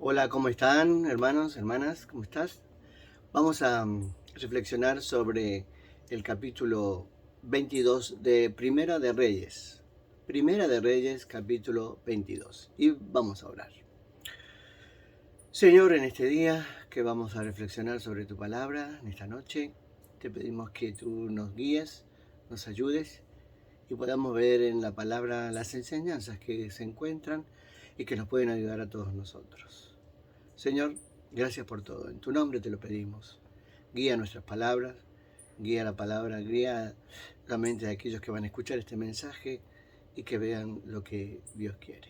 Hola, ¿cómo están, hermanos, hermanas? ¿Cómo estás? Vamos a reflexionar sobre el capítulo 22 de Primera de Reyes. Primera de Reyes, capítulo 22. Y vamos a orar. Señor, en este día que vamos a reflexionar sobre tu palabra, en esta noche, te pedimos que tú nos guíes, nos ayudes y podamos ver en la palabra las enseñanzas que se encuentran y que nos pueden ayudar a todos nosotros. Señor, gracias por todo. En tu nombre te lo pedimos. Guía nuestras palabras, guía la palabra, guía la mente de aquellos que van a escuchar este mensaje y que vean lo que Dios quiere.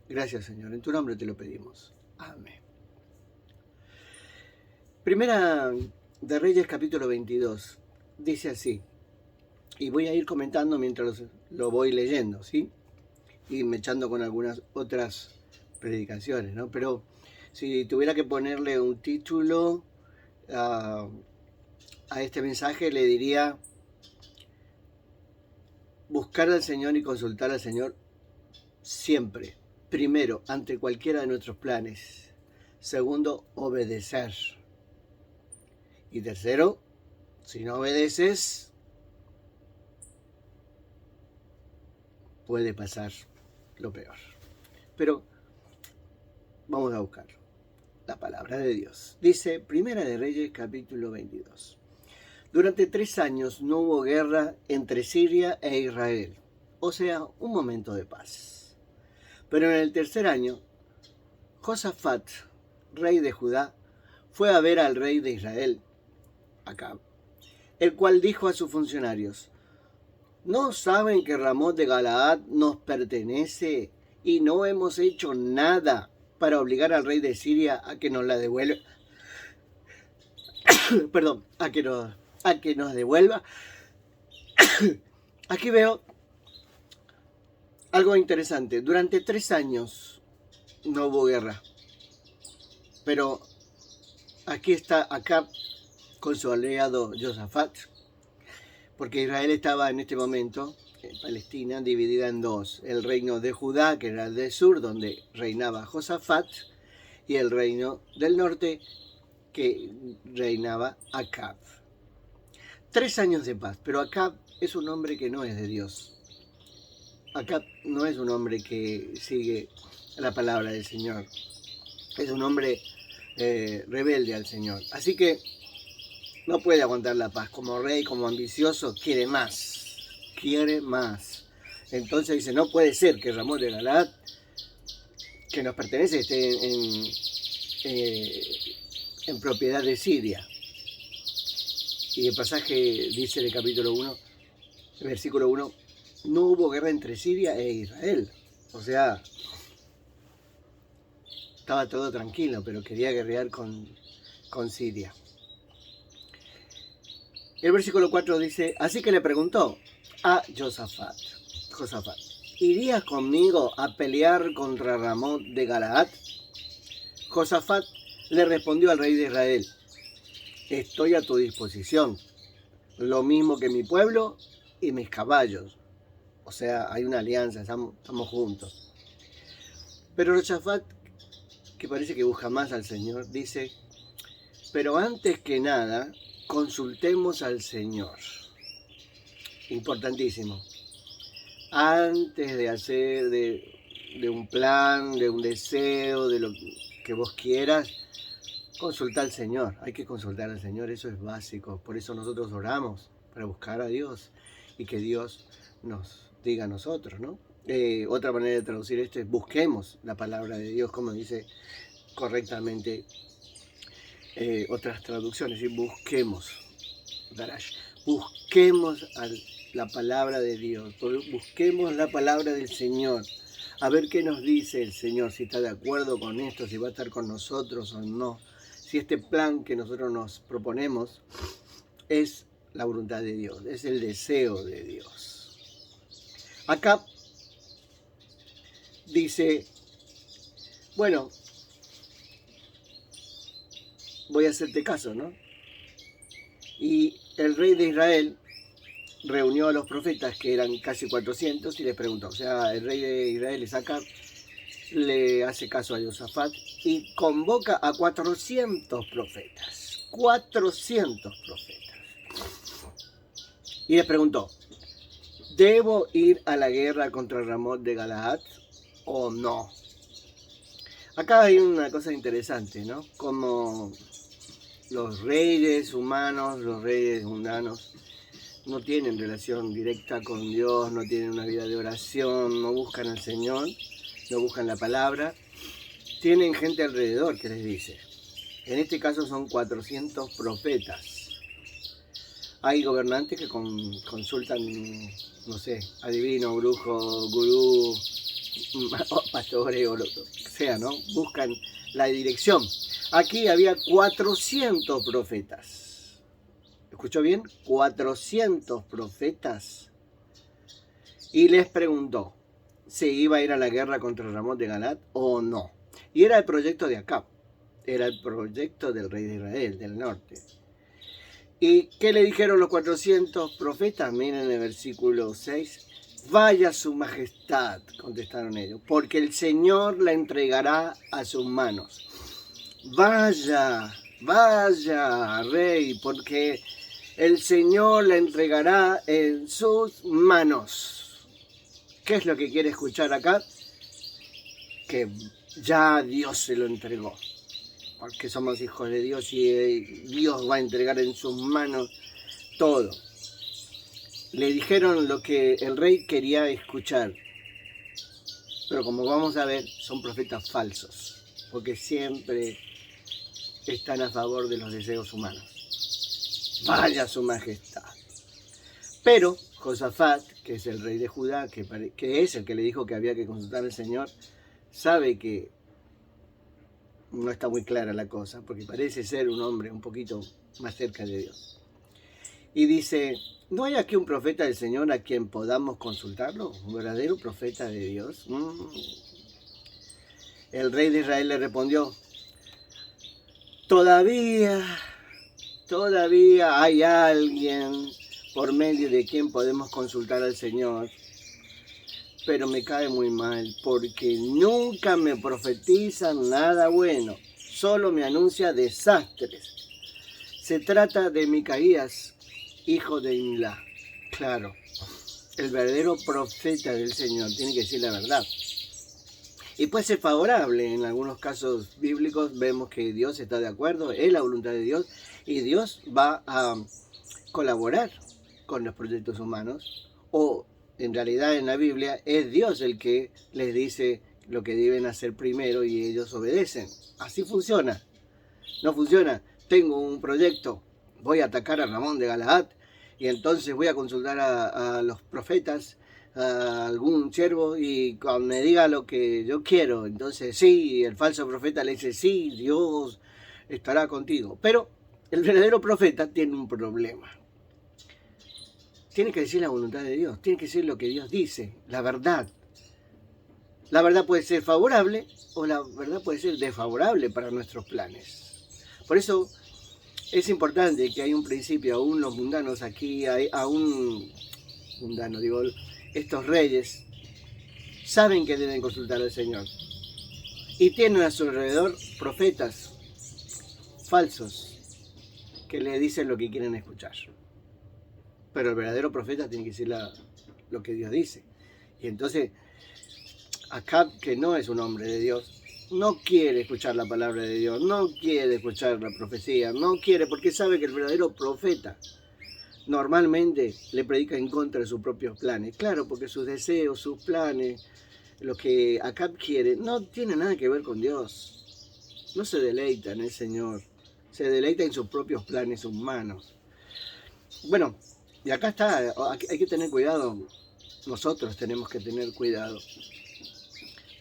Gracias, Señor. En tu nombre te lo pedimos. Amén. Primera de Reyes, capítulo 22. Dice así. Y voy a ir comentando mientras lo voy leyendo, ¿sí? Y me echando con algunas otras predicaciones, ¿no? Pero si tuviera que ponerle un título a este mensaje, le diría: buscar al Señor y consultar al Señor siempre. Primero, ante cualquiera de nuestros planes. Segundo, obedecer. Y tercero, si no obedeces, puede pasar lo peor. Pero vamos a buscarlo. La palabra de Dios. Dice Primera de Reyes, capítulo 22. Durante 3 años no hubo guerra entre Siria e Israel, o sea, un momento de paz. Pero en el tercer año, Josafat, rey de Judá, fue a ver al rey de Israel, Acab, el cual dijo a sus funcionarios: ¿no saben que Ramot de Galaad nos pertenece y no hemos hecho nada para obligar al rey de Siria a que nos la devuelva? Perdón, a que nos devuelva. Aquí veo algo interesante. Durante 3 años no hubo guerra. Pero aquí está Acab con su aliado Josafat, porque Israel estaba en este momento, en Palestina, dividida en dos: el reino de Judá, que era el del sur, donde reinaba Josafat, y el reino del norte, que reinaba Acab. 3 años de paz, pero Acab es un hombre que no es de Dios. Acab no es un hombre que sigue la palabra del Señor. Es un hombre rebelde al Señor. Así que no puede aguantar la paz. Como rey, como ambicioso, quiere más. Quiere más. Entonces dice: no puede ser que Ramón de Galaad, que nos pertenece, esté en propiedad de Siria. Y el pasaje dice en el capítulo 1, versículo 1, no hubo guerra entre Siria e Israel. O sea, estaba todo tranquilo, pero quería guerrear con Siria. El versículo 4 dice: así que le preguntó a Josafat, ¿irías conmigo a pelear contra Ramot de Galaad? Josafat le respondió al rey de Israel: estoy a tu disposición, lo mismo que mi pueblo y mis caballos. O sea, hay una alianza, estamos juntos. Pero Josafat, que parece que busca más al Señor, dice: pero antes que nada, consultemos al Señor. Importantísimo. Antes de hacer de un plan, de un deseo, de lo que vos quieras, consulta al Señor. Hay que consultar al Señor, eso es básico. Por eso nosotros oramos, para buscar a Dios y que Dios nos diga a nosotros, ¿no? Otra manera de traducir esto es: busquemos la palabra de Dios, como dice correctamente otras traducciones, y busquemos, busquemos la palabra de Dios, busquemos la palabra del Señor, a ver qué nos dice el Señor, si está de acuerdo con esto, si va a estar con nosotros o no, si este plan que nosotros nos proponemos es la voluntad de Dios, es el deseo de Dios. Acá dice: bueno, voy a hacerte caso, ¿no? Y el rey de Israel reunió a los profetas, que eran casi 400, y les preguntó, o sea, el rey de Israel es Acab, le hace caso a Josafat y convoca a 400 profetas. 400 profetas. Y les preguntó, ¿debo ir a la guerra contra Ramón de Galaad o no? Acá hay una cosa interesante, ¿no? Como los reyes humanos, los reyes mundanos, no tienen relación directa con Dios, no tienen una vida de oración, no buscan al Señor, no buscan la palabra. Tienen gente alrededor que les dice. En este caso son 400 profetas. Hay gobernantes que consultan, no sé, adivino, brujo, gurú, pastores o lo que sea, ¿no? Buscan la dirección. Aquí había 400 profetas. ¿Escuchó bien? 400 profetas. Y les preguntó si iba a ir a la guerra contra Ramón de Galaad o no. Y era el proyecto de Acab. Era el proyecto del rey de Israel, del norte. ¿Y qué le dijeron los 400 profetas? Miren el versículo 6. Vaya su majestad, contestaron ellos, porque el Señor la entregará a sus manos. Vaya, vaya, rey, porque el Señor la entregará en sus manos. ¿Qué es lo que quiere escuchar acá? Que ya Dios se lo entregó. Porque somos hijos de Dios y Dios va a entregar en sus manos todo. Le dijeron lo que el rey quería escuchar. Pero como vamos a ver, son profetas falsos. Porque siempre están a favor de los deseos humanos. Vaya su majestad. Pero Josafat, que es el rey de Judá, que es el que le dijo que había que consultar al Señor, sabe que no está muy clara la cosa, porque parece ser un hombre un poquito más cerca de Dios. Y dice, ¿no hay aquí un profeta del Señor a quien podamos consultarlo? ¿Un verdadero profeta de Dios? El rey de Israel le respondió, todavía hay alguien por medio de quien podemos consultar al Señor, pero me cae muy mal porque nunca me profetiza nada bueno, solo me anuncia desastres. Se trata de Micaías, hijo de Imlá. Claro, el verdadero profeta del Señor tiene que decir la verdad. Y puede ser favorable, en algunos casos bíblicos vemos que Dios está de acuerdo, es la voluntad de Dios, y Dios va a colaborar con los proyectos humanos, o en realidad en la Biblia es Dios el que les dice lo que deben hacer primero y ellos obedecen. Así funciona. No funciona, tengo un proyecto, voy a atacar a Ramón de Galaad y entonces voy a consultar a los profetas, a algún siervo y cuando me diga lo que yo quiero, entonces sí, el falso profeta le dice sí, Dios estará contigo. Pero el verdadero profeta tiene un problema. Tiene que decir la voluntad de Dios, tiene que decir lo que Dios dice, la verdad. La verdad puede ser favorable o la verdad puede ser desfavorable para nuestros planes. Por eso es importante que hay un principio, aún los mundanos aquí, estos reyes saben que deben consultar al Señor. Y tienen a su alrededor profetas falsos que le dicen lo que quieren escuchar. Pero el verdadero profeta tiene que decir lo que Dios dice. Y entonces, Acab, que no es un hombre de Dios, no quiere escuchar la palabra de Dios, no quiere escuchar la profecía, no quiere, porque sabe que el verdadero profeta normalmente le predica en contra de sus propios planes. Claro, porque sus deseos, sus planes, lo que Acab quiere, no tiene nada que ver con Dios. No se deleita en el Señor, se deleita en sus propios planes humanos. Bueno, y acá está, hay que tener cuidado, nosotros tenemos que tener cuidado.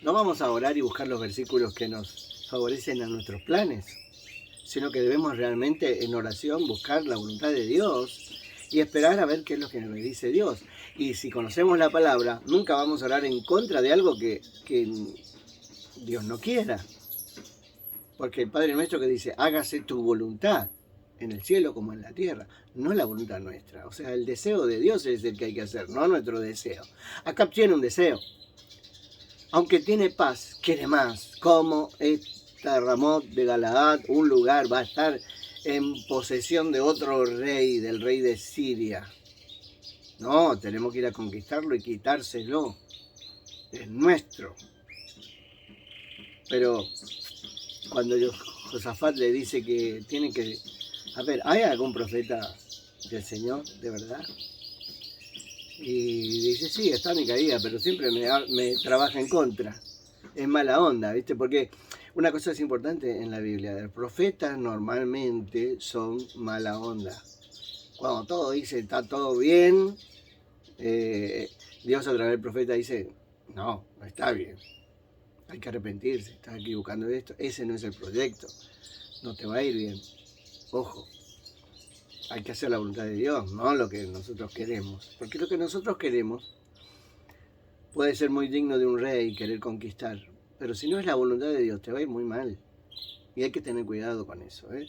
No vamos a orar y buscar los versículos que nos favorecen a nuestros planes, sino que debemos realmente en oración buscar la voluntad de Dios y esperar a ver qué es lo que nos dice Dios. Y si conocemos la palabra, nunca vamos a orar en contra de algo que Dios no quiera. Porque el Padre nuestro que dice, hágase tu voluntad, en el cielo como en la tierra, no la voluntad nuestra. O sea, el deseo de Dios es el que hay que hacer, no nuestro deseo. Acab tiene un deseo. aunque tiene paz, quiere más. ¿Cómo esta Ramot de Galaad, un lugar, va a estar en posesión de otro rey, del rey de Siria? No, tenemos que ir a conquistarlo y quitárselo. Es nuestro. Pero cuando Josafat le dice que tiene que... A ver, ¿hay algún profeta del Señor, de verdad? Y dice, sí, está Micaía, pero siempre me trabaja en contra. Es mala onda, ¿viste? Porque una cosa es importante en la Biblia. Los profetas normalmente son mala onda. Cuando todo dice, está todo bien, Dios a través del profeta dice, no, no está bien. Hay que arrepentirse, estás equivocando de esto. Ese no es el proyecto. No te va a ir bien. Ojo. Hay que hacer la voluntad de Dios, no lo que nosotros queremos. Porque lo que nosotros queremos puede ser muy digno de un rey, querer conquistar. Pero si no es la voluntad de Dios, te va a ir muy mal. Y hay que tener cuidado con eso, ¿eh?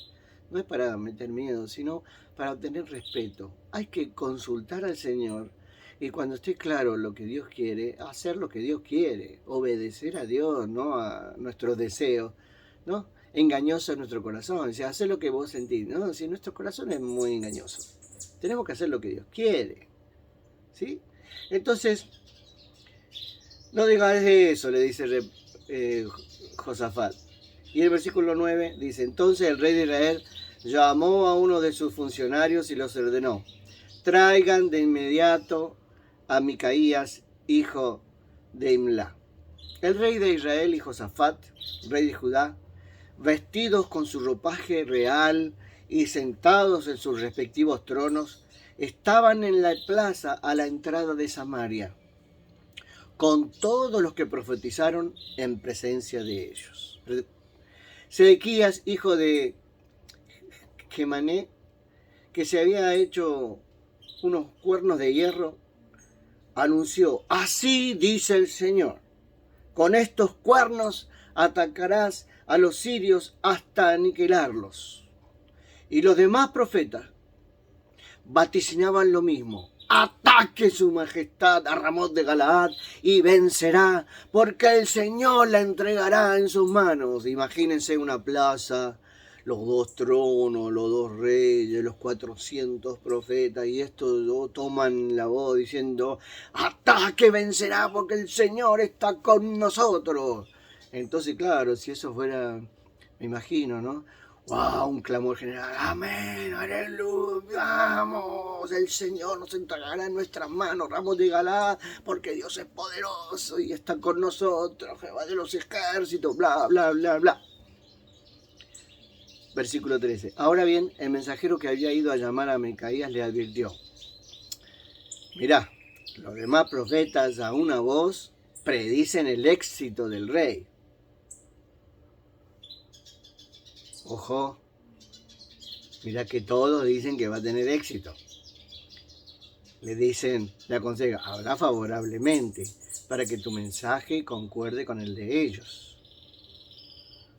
No es para meter miedo, sino para obtener respeto. Hay que consultar al Señor y cuando esté claro lo que Dios quiere, hacer lo que Dios quiere. Obedecer a Dios, no a nuestros deseos, ¿no? Engañoso es nuestro corazón, o sea, hacer lo que vos sentís, ¿no? Si nuestro corazón es muy engañoso. Tenemos que hacer lo que Dios quiere, ¿sí? Entonces, no digas eso, le dice Josafat. Y el versículo 9 dice, entonces el rey de Israel llamó a uno de sus funcionarios y los ordenó, traigan de inmediato a Micaías, hijo de Imla. El rey de Israel y Josafat, rey de Judá, vestidos con su ropaje real y sentados en sus respectivos tronos, estaban en la plaza a la entrada de Samaria, con todos los que profetizaron en presencia de ellos. Sedequías, hijo de Gemané, que se había hecho unos cuernos de hierro, anunció, así dice el Señor, con estos cuernos atacarás a los sirios hasta aniquilarlos. Y los demás profetas vaticinaban lo mismo. Ataque su majestad a Ramot de Galaad y vencerá, porque el Señor la entregará en sus manos. Imagínense una plaza, los dos tronos, los dos reyes, los 400 profetas, y estos toman la voz diciendo, ataque, vencerá, porque el Señor está con nosotros. Entonces, claro, si eso fuera, me imagino, ¿no? ¡Wow! Un clamor general. ¡Amén! ¡Aleluya! ¡Vamos! El Señor nos entregará en nuestras manos, Ramos de Galaad, porque Dios es poderoso y está con nosotros, Jehová de los ejércitos, bla, bla, bla, bla. Versículo 13. Ahora bien, el mensajero que había ido a llamar a Micaías le advirtió. Mirá, los demás profetas a una voz predicen el éxito del rey. Ojo, mira que todos dicen que va a tener éxito. Le dicen, le aconseja, habla favorablemente para que tu mensaje concuerde con el de ellos.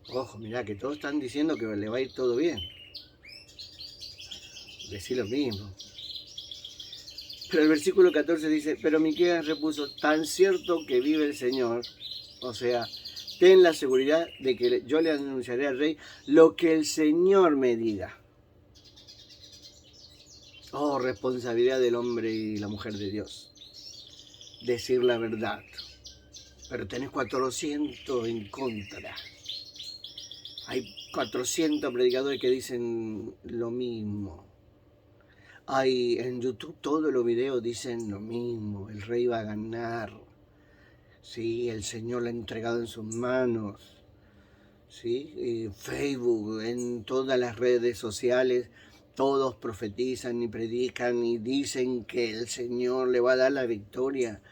Ojo, mira que todos están diciendo que le va a ir todo bien. Decí lo mismo. Pero el versículo 14 dice, pero Miqueas repuso, tan cierto que vive el Señor, o sea, ten la seguridad de que yo le anunciaré al rey lo que el Señor me diga. Oh, responsabilidad del hombre y la mujer de Dios. Decir la verdad. Pero tenés 400 en contra. Hay 400 predicadores que dicen lo mismo. Hay en YouTube todos los videos dicen lo mismo. El rey va a ganar. Sí, el Señor lo ha entregado en sus manos. ¿Sí? Y Facebook, en todas las redes sociales, todos profetizan y predican y dicen que el Señor le va a dar la victoria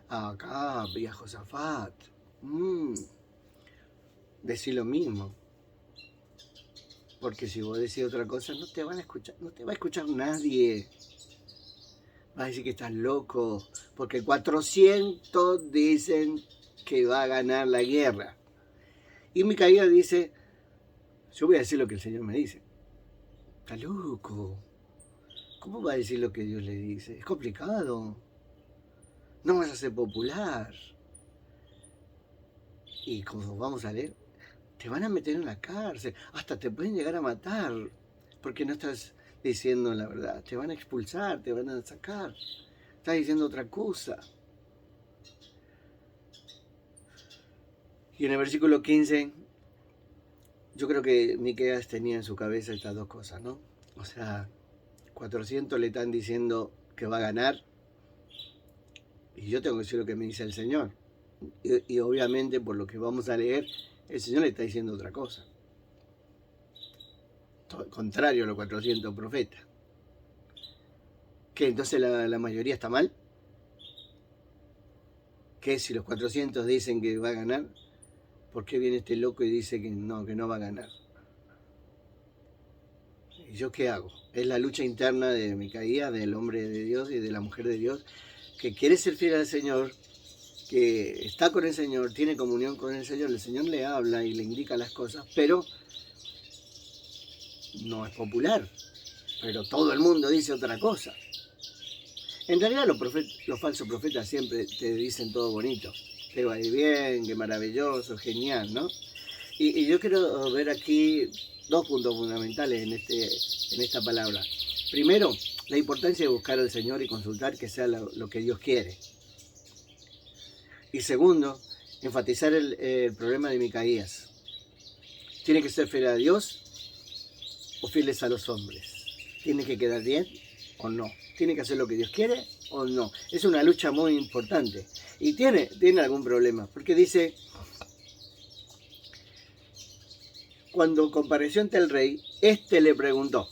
a Acab y a Josafat. Decí lo mismo. Porque si vos decís otra cosa, no te van a escuchar, no te va a escuchar nadie. Va a decir que estás loco, porque 400 dicen que va a ganar la guerra. Y Micaías dice, yo voy a decir lo que el Señor me dice. Está loco. ¿Cómo va a decir lo que Dios le dice? Es complicado. No vas a ser popular. y como vamos a leer, te van a meter en la cárcel, hasta te pueden llegar a matar, porque no estás diciendo la verdad. Te van a expulsar, te van a sacar. Estás diciendo otra cosa. Y en el versículo 15, yo creo que Miqueas tenía en su cabeza estas dos cosas, ¿no? O sea, 400 le están diciendo que va a ganar, y yo tengo que decir lo que me dice el Señor. Y obviamente, por lo que vamos a leer, el Señor le está diciendo otra cosa. Contrario a los 400 profetas. ¿Qué? Entonces la mayoría está mal. ¿Qué? Si los 400 dicen que va a ganar, ¿por qué viene este loco y dice que no va a ganar? ¿Y yo qué hago? Es la lucha interna de Micaías, del hombre de Dios y de la mujer de Dios, que quiere ser fiel al Señor, que está con el Señor, tiene comunión con el Señor le habla y le indica las cosas, pero no es popular. Pero todo el mundo dice otra cosa. En realidad los falsos profetas siempre te dicen todo bonito. Te va a ir bien, qué maravilloso, genial, ¿no? Y yo quiero ver aquí dos puntos fundamentales en esta palabra. Primero, la importancia de buscar al Señor y consultar que sea lo que Dios quiere. Y segundo, enfatizar el problema de Micaías. ¿Tiene que ser fiel a Dios o fieles a los hombres? ¿Tiene que quedar bien o no? ¿Tiene que hacer lo que Dios quiere o no? Es una lucha muy importante. Y tiene algún problema, porque dice, cuando compareció ante el rey, este le preguntó,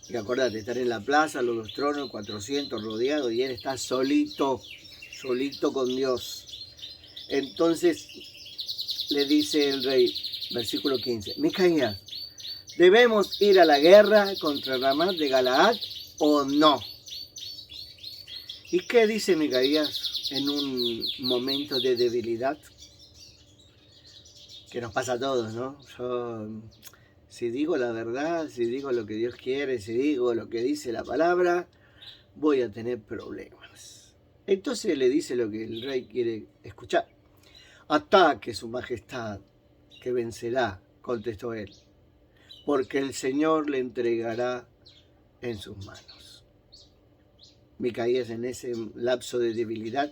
y acordate, estar en la plaza, los dos tronos, 400 rodeados, y él está solito con Dios. Entonces le dice el rey, versículo 15, Micaías, ¿debemos ir a la guerra contra Ramat de Galaad o no? ¿Y qué dice Micaías en un momento de debilidad? Que nos pasa a todos, ¿no? Yo, si digo la verdad, si digo lo que Dios quiere, si digo lo que dice la palabra, voy a tener problemas. Entonces le dice lo que el rey quiere escuchar. Ataque su majestad, que vencerá, contestó él, porque el Señor le entregará en sus manos. Micaías en ese lapso de debilidad,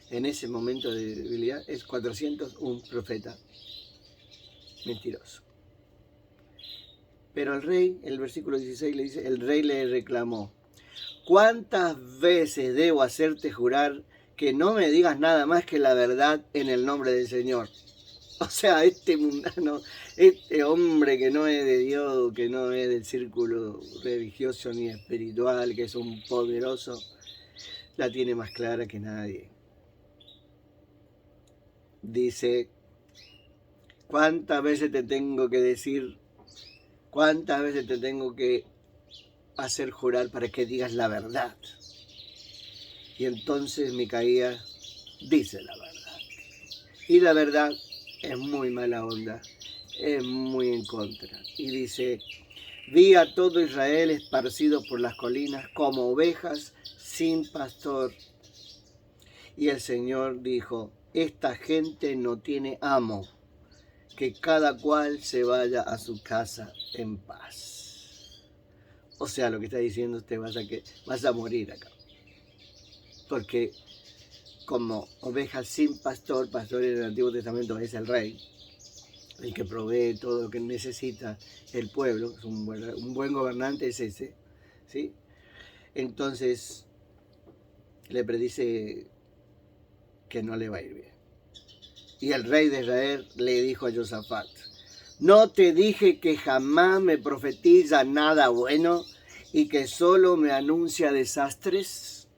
en ese momento de debilidad, es 401 profeta mentiroso. Pero el rey, el versículo 16 le dice, el rey le reclamó, ¿cuántas veces debo hacerte jurar que no me digas nada más que la verdad en el nombre del Señor? O sea, este mundano, este hombre que no es de Dios, que no es del círculo religioso ni espiritual, que es un poderoso, la tiene más clara que nadie. Dice, ¿cuántas veces te tengo que decir? ¿Cuántas veces te tengo que hacer jurar para que digas la verdad? Y entonces Micaías dice la verdad. Y la verdad es muy mala onda, es muy en contra. Y dice, vi a todo Israel esparcido por las colinas como ovejas sin pastor. Y el Señor dijo, esta gente no tiene amo, que cada cual se vaya a su casa en paz. O sea, lo que está diciendo vas a morir acá. Porque como ovejas sin pastor, pastor en el Antiguo Testamento es el rey, el que provee todo lo que necesita el pueblo, es un buen gobernante es ese, ¿sí? Entonces le predice que no le va a ir bien. Y el rey de Israel le dijo a Josafat, ¿no te dije que jamás me profetiza nada bueno y que solo me anuncia desastres?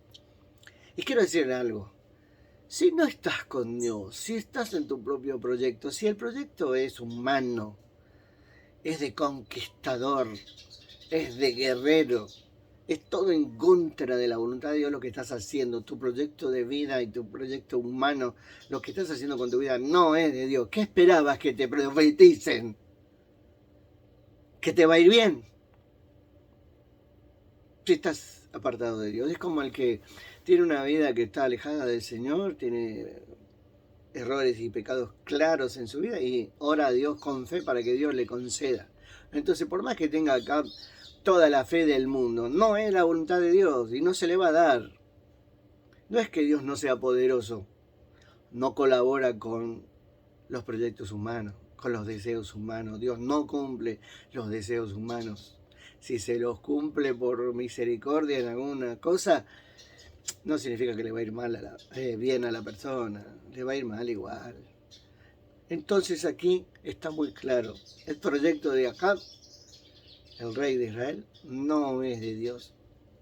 Y quiero decirle algo. Si no estás con Dios, si estás en tu propio proyecto, si el proyecto es humano, es de conquistador, es de guerrero, es todo en contra de la voluntad de Dios lo que estás haciendo, tu proyecto de vida y tu proyecto humano, lo que estás haciendo con tu vida no es de Dios. ¿Qué esperabas que te profeticen? ¿Que te va a ir bien? Si estás apartado de Dios, es como el que tiene una vida que está alejada del Señor, tiene errores y pecados claros en su vida y ora a Dios con fe para que Dios le conceda. Entonces, por más que tenga acá toda la fe del mundo, no es la voluntad de Dios y no se le va a dar. No es que Dios no sea poderoso, no colabora con los proyectos humanos, con los deseos humanos. Dios no cumple los deseos humanos. Si se los cumple por misericordia en alguna cosa, no significa que le va a ir mal bien a la persona, le va a ir mal igual. Entonces aquí está muy claro, el proyecto de Acab, el rey de Israel, no es de Dios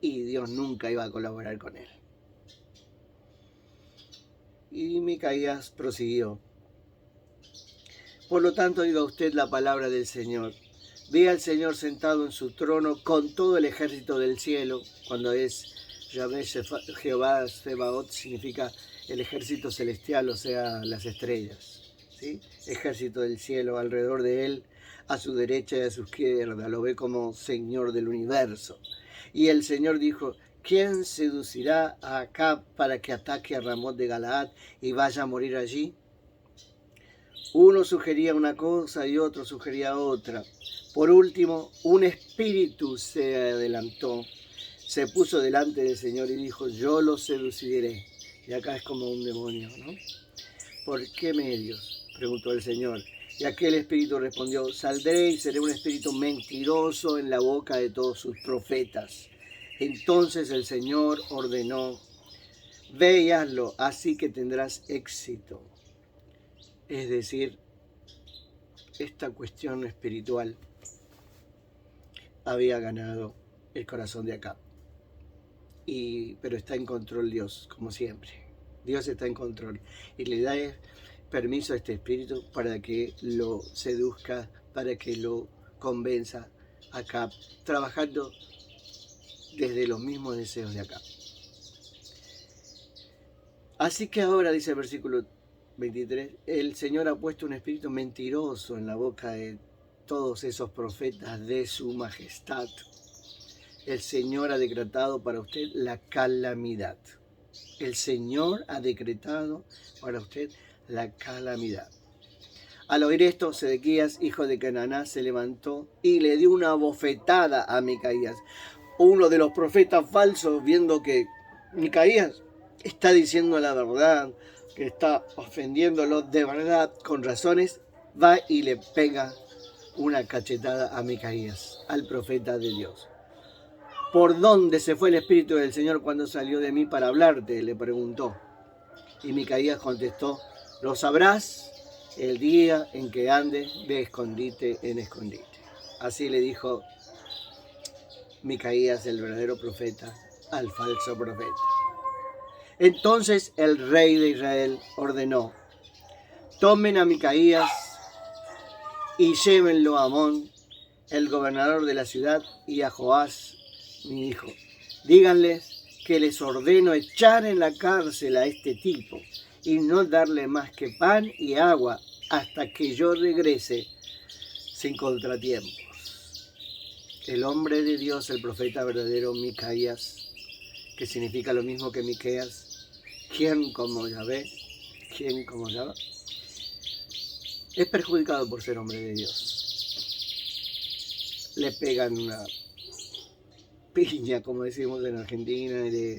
y Dios nunca iba a colaborar con él. Y Micaías prosiguió. Por lo tanto, oiga usted la palabra del Señor. Ve al Señor sentado en su trono con todo el ejército del cielo. Cuando es Yahvé Jehová Sebaot, significa el ejército celestial, o sea, las estrellas. ¿Sí? Ejército del cielo alrededor de él, a su derecha y a su izquierda. Lo ve como Señor del universo. Y el Señor dijo: ¿quién seducirá a Acab para que ataque a Ramot de Galaad y vaya a morir allí? Uno sugería una cosa y otro sugería otra. Por último, un espíritu se adelantó, se puso delante del Señor y dijo: yo lo seduciré. Y acá es como un demonio, ¿no? ¿Por qué medios?, preguntó el Señor. Y aquel espíritu respondió: saldré y seré un espíritu mentiroso en la boca de todos sus profetas. Entonces el Señor ordenó: ve y hazlo, así que tendrás éxito. Es decir, esta cuestión espiritual había ganado el corazón de Acab. Pero está en control Dios, como siempre. Dios está en control y le da permiso a este espíritu para que lo seduzca, para que lo convenza a Acab, trabajando desde los mismos deseos de Acab. Así que ahora, dice el versículo 23, el Señor ha puesto un espíritu mentiroso en la boca de todos esos profetas de su majestad. El Señor ha decretado para usted la calamidad. El Señor ha decretado para usted la calamidad. Al oír esto, Sedequías, hijo de Cananá, se levantó y le dio una bofetada a Micaías. Uno de los profetas falsos, viendo que Micaías está diciendo la verdad, que está ofendiéndolo de verdad, con razones, va y le pega una cachetada a Micaías, al profeta de Dios. ¿Por dónde se fue el Espíritu del Señor cuando salió de mí para hablarte?, le preguntó. Y Micaías contestó: lo sabrás el día en que ande de escondite en escondite. Así le dijo Micaías, el verdadero profeta, al falso profeta. Entonces el rey de Israel ordenó: tomen a Micaías y llévenlo a Amón, el gobernador de la ciudad, y a Joás, mi hijo. Díganles que les ordeno echar en la cárcel a este tipo y no darle más que pan y agua hasta que yo regrese sin contratiempos. El hombre de Dios, el profeta verdadero Micaías, que significa lo mismo que Miqueas, ¿quién como Yahvé? ¿Quién como Yahvé? Es perjudicado por ser hombre de Dios. Le pegan una piña, como decimos en Argentina, y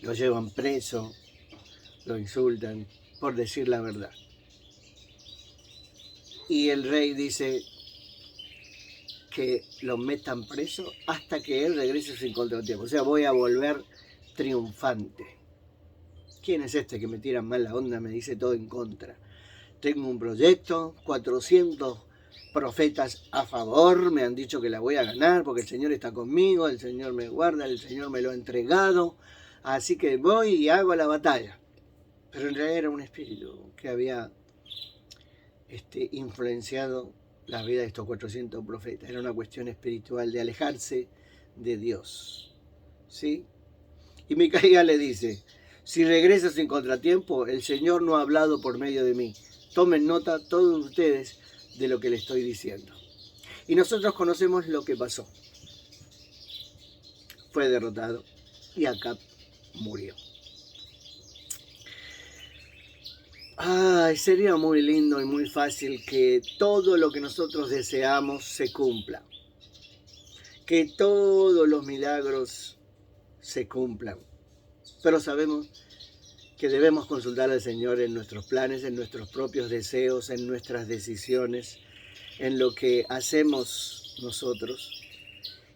lo llevan preso, lo insultan por decir la verdad. Y el rey dice que lo metan preso hasta que él regrese sin contratiempo. O sea, voy a volver triunfante. ¿Quién es este que me tira mal la onda, me dice todo en contra? Tengo un proyecto, 400 profetas a favor, me han dicho que la voy a ganar porque el Señor está conmigo, el Señor me guarda, el Señor me lo ha entregado, así que voy y hago la batalla. Pero en realidad era un espíritu que había influenciado la vida de estos 400 profetas. Era una cuestión espiritual de alejarse de Dios, ¿sí? Y Micaías le dice: si regresa sin contratiempo, el Señor no ha hablado por medio de mí. Tomen nota todos ustedes de lo que le estoy diciendo. Y nosotros conocemos lo que pasó. Fue derrotado y Acab murió. Ay, sería muy lindo y muy fácil que todo lo que nosotros deseamos se cumpla, que todos los milagros se cumplan. Pero sabemos que debemos consultar al Señor en nuestros planes, en nuestros propios deseos, en nuestras decisiones, en lo que hacemos nosotros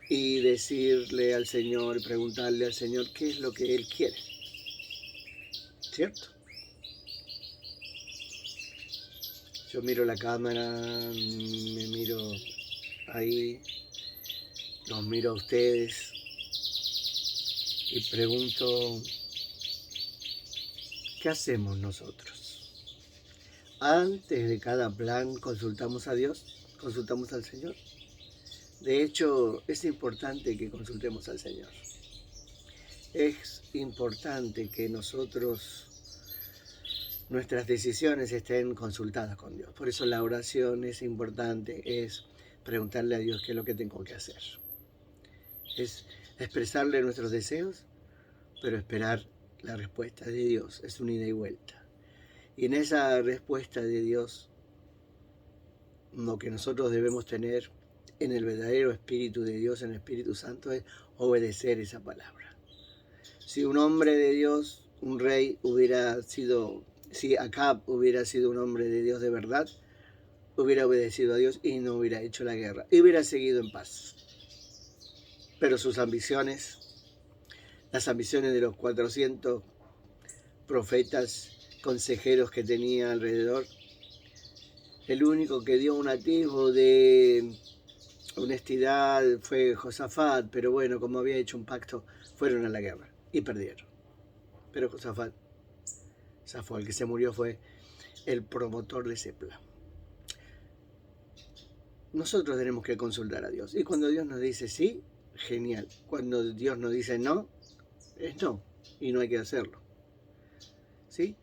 y decirle al Señor, preguntarle al Señor qué es lo que Él quiere, ¿cierto? Yo miro la cámara, me miro ahí, los miro a ustedes y pregunto, ¿qué hacemos nosotros? Antes de cada plan consultamos a Dios, consultamos al Señor. De hecho, es importante que consultemos al Señor. Es importante que nosotros, nuestras decisiones estén consultadas con Dios. Por eso la oración es importante, es preguntarle a Dios qué es lo que tengo que hacer. Es expresarle nuestros deseos, pero esperar la respuesta de Dios. Es un ida y vuelta. Y en esa respuesta de Dios, lo que nosotros debemos tener en el verdadero Espíritu de Dios, en el Espíritu Santo, es obedecer esa palabra. Si un hombre de Dios, un rey, si Acab hubiera sido un hombre de Dios de verdad, hubiera obedecido a Dios y no hubiera hecho la guerra, y hubiera seguido en paz. Pero sus ambiciones, las ambiciones de los 400 profetas, consejeros que tenía alrededor, el único que dio un atisbo de honestidad fue Josafat, pero bueno, como había hecho un pacto, fueron a la guerra y perdieron. Pero Josafat zafó, el que se murió fue el promotor de ese plan. Nosotros tenemos que consultar a Dios. Y cuando Dios nos dice sí, genial. Cuando Dios nos dice no, es no. Y no hay que hacerlo. ¿Sí?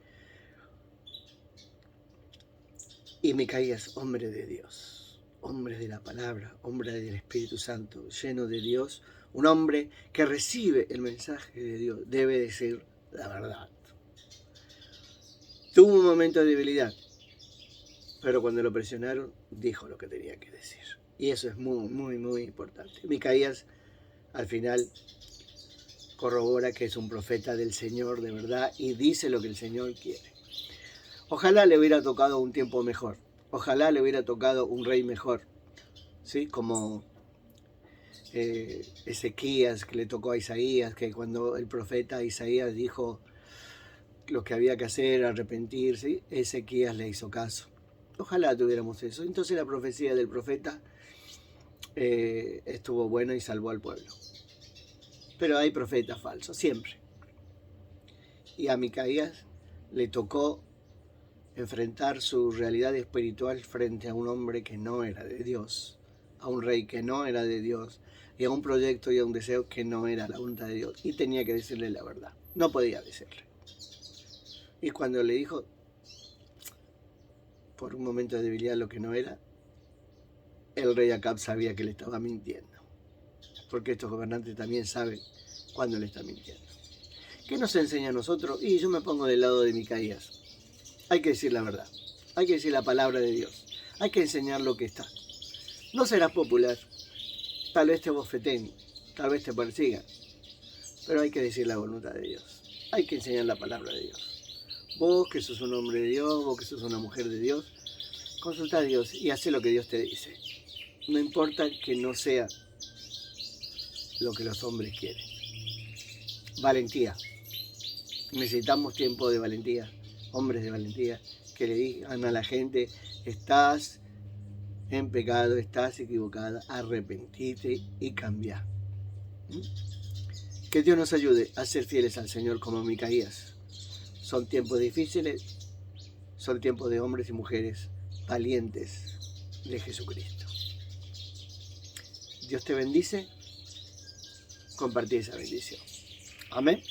Y Micaías, hombre de Dios, hombre de la palabra, hombre del Espíritu Santo, lleno de Dios, un hombre que recibe el mensaje de Dios, debe decir la verdad. Tuvo un momento de debilidad, pero cuando lo presionaron, dijo lo que tenía que decir. Y eso es muy, muy, muy importante. Micaías, al final, corrobora que es un profeta del Señor de verdad y dice lo que el Señor quiere. Ojalá le hubiera tocado un tiempo mejor. Ojalá le hubiera tocado un rey mejor. ¿Sí? Como Ezequías, que le tocó a Isaías, que cuando el profeta Isaías dijo lo que había que hacer, arrepentirse, Ezequías le hizo caso. Ojalá tuviéramos eso. Entonces la profecía del profeta estuvo buena y salvó al pueblo. Pero hay profetas falsos, siempre. Y a Micaías le tocó enfrentar su realidad espiritual frente a un hombre que no era de Dios, a un rey que no era de Dios, y a un proyecto y a un deseo que no era la voluntad de Dios. Y tenía que decirle la verdad. No podía decirle. Y cuando le dijo, por un momento de debilidad, lo que no era, el rey Acab sabía que le estaba mintiendo. Porque estos gobernantes también saben cuándo le está mintiendo. ¿Qué nos enseña a nosotros? Y yo me pongo del lado de Micaías. Hay que decir la verdad. Hay que decir la palabra de Dios. Hay que enseñar lo que está. No serás popular. Tal vez te bofeten. Tal vez te persigan. Pero hay que decir la voluntad de Dios. Hay que enseñar la palabra de Dios. Vos que sos un hombre de Dios, vos que sos una mujer de Dios, consulta a Dios y hace lo que Dios te dice. No importa que no sea lo que los hombres quieren. Valentía. Necesitamos tiempo de valentía, hombres de valentía, que le digan a la gente, estás en pecado, estás equivocada, arrepentite y cambia. Que Dios nos ayude a ser fieles al Señor como Micaías. Son tiempos difíciles, son tiempos de hombres y mujeres valientes de Jesucristo. Dios te bendice, compartí esa bendición. Amén.